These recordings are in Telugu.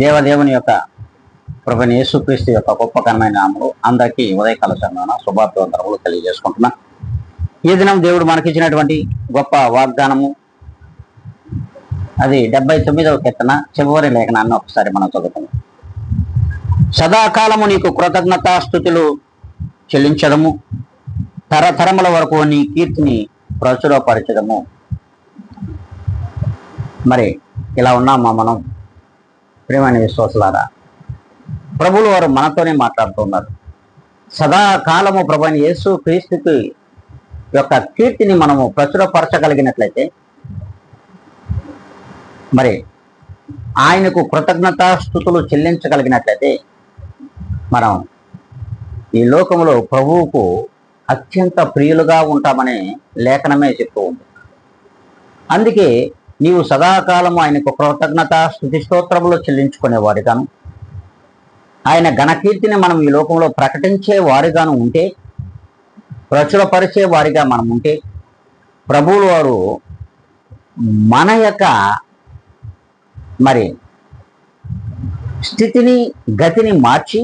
దేవదేవుని యొక్క ప్రభువైన యేసుక్రీస్తు యొక్క గొప్ప ఘనమైన నామములో అందరికీ ఉదయకాల సమయమున శుభాభివందనములు తెలియజేసుకుంటున్నా. ఈ దినం దేవుడు మనకిచ్చినటువంటి గొప్ప వాగ్దానము, అది 79వ కీర్తన చివరి లేఖనాన్ని ఒకసారి మనం చదువుకుందాం. సదాకాలము నీకు కృతజ్ఞతాస్తుతులు చెల్లించడము, తరతరముల వరకు నీ కీర్తిని ప్రచురపరచడము. మరి ఇలా ఉన్నామా మనం? ప్రియమైన విశ్వాసులారా, ప్రభువులు వారు మనతోనే మాట్లాడుతున్నారు. సదాకాలము ప్రభువైన యేసు క్రీస్తుకి యొక్క కీర్తిని మనము ప్రచురపరచగలిగినట్లయితే, మరి ఆయనకు కృతజ్ఞతాస్తుతులు చెల్లించగలిగినట్లయితే, మనం ఈ లోకములో ప్రభువుకు అత్యంత ప్రియులుగా ఉంటామనే లేఖనమే చెప్తూ ఉంది. అందుకే నీవు సదాకాలము ఆయనకు కృతజ్ఞత స్తుతి స్తోత్రములు చెల్లించుకునే వారిగాను, ఆయన ఘనకీర్తిని మనం ఈ లోకంలో ప్రకటించే వారిగాను ఉంటే, ప్రచురపరిచే వారిగా మనం ఉంటే, ప్రభువులు వారు మన యొక్క మరి స్థితిని గతిని మార్చి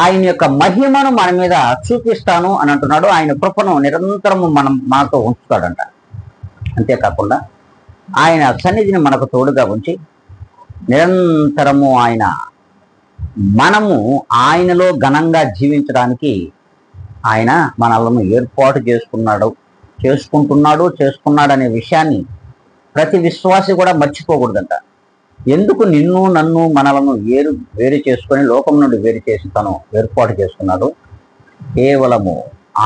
ఆయన యొక్క మహిమను మన మీద చూపిస్తాను అని అంటున్నాడు. ఆయన కృపను నిరంతరము మనతో ఉంచుతాడంట. అంతేకాకుండా ఆయన సన్నిధిని మనకు తోడుగా ఉంచి నిరంతరము మనము ఆయనలో ఘనంగా జీవించడానికి ఆయన మనల్ని ఏర్పాటు చేసుకున్నాడనే విషయాన్ని ప్రతి విశ్వాసి కూడా మర్చిపోకూడదంట. ఎందుకు నిన్ను నన్ను మనలను వేరు చేసుకొని లోకం నుండి వేరు చేసి తను ఏర్పాటు చేసుకున్నాడు? కేవలము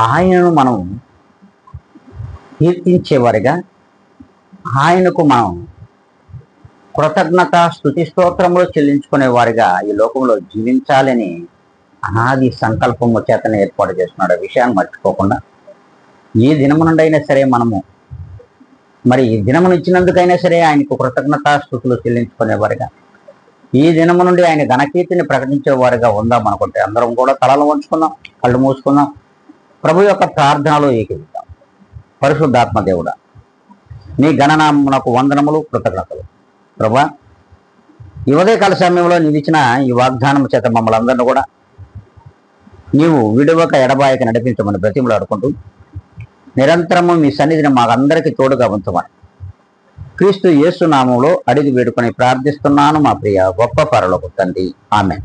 ఆయనను మనం కీర్తించేవారిగా, ఆయనకు మనం కృతజ్ఞత స్తుతి స్తోత్రములు చెల్లించుకునే వారిగా ఈ లోకంలో జీవించాలని అనాది సంకల్పము చేతనే ఏర్పాటు చేస్తున్నాడు. ఆ విషయాన్ని మర్చిపోకుండా ఈ దినము నుండి అయినా సరే మనము మరి ఈ దినమును ఇచ్చినందుకైనా సరే ఆయనకు కృతజ్ఞతా స్తుతులు చెల్లించుకునేవారిగా, ఈ దినము నుండి ఆయన ఘనకీర్తిని ప్రకటించేవారిగా ఉందాం అనుకుంటే అందరం కూడా తలలు వంచుకుందాం, కళ్ళు మూసుకుందాం, ప్రభు యొక్క ప్రార్థనలో ఏకీవిద్దాం. పరిశుద్ధాత్మ దేవుడా, నీ గణనామమునకు వందనములు, కృతజ్ఞతలు. ప్రభా, ఈ ఉదయకాల సమయంలో నిలిచిన ఈ వాగ్దానం చేత మమ్మల్ని అందరినీ కూడా నీవు విడువక ఎడబాయక నడిపించమని బ్రతిమలాడుకుంటూ నిరంతరము మీ సన్నిధిని మాకందరికీ తోడుగా ఉంచమని క్రీస్తు యేసు నామములో అడిగి వేడుకొని ప్రార్థిస్తున్నాను మా ప్రియ గొప్ప పరలోక తండ్రి. ఆమేన్.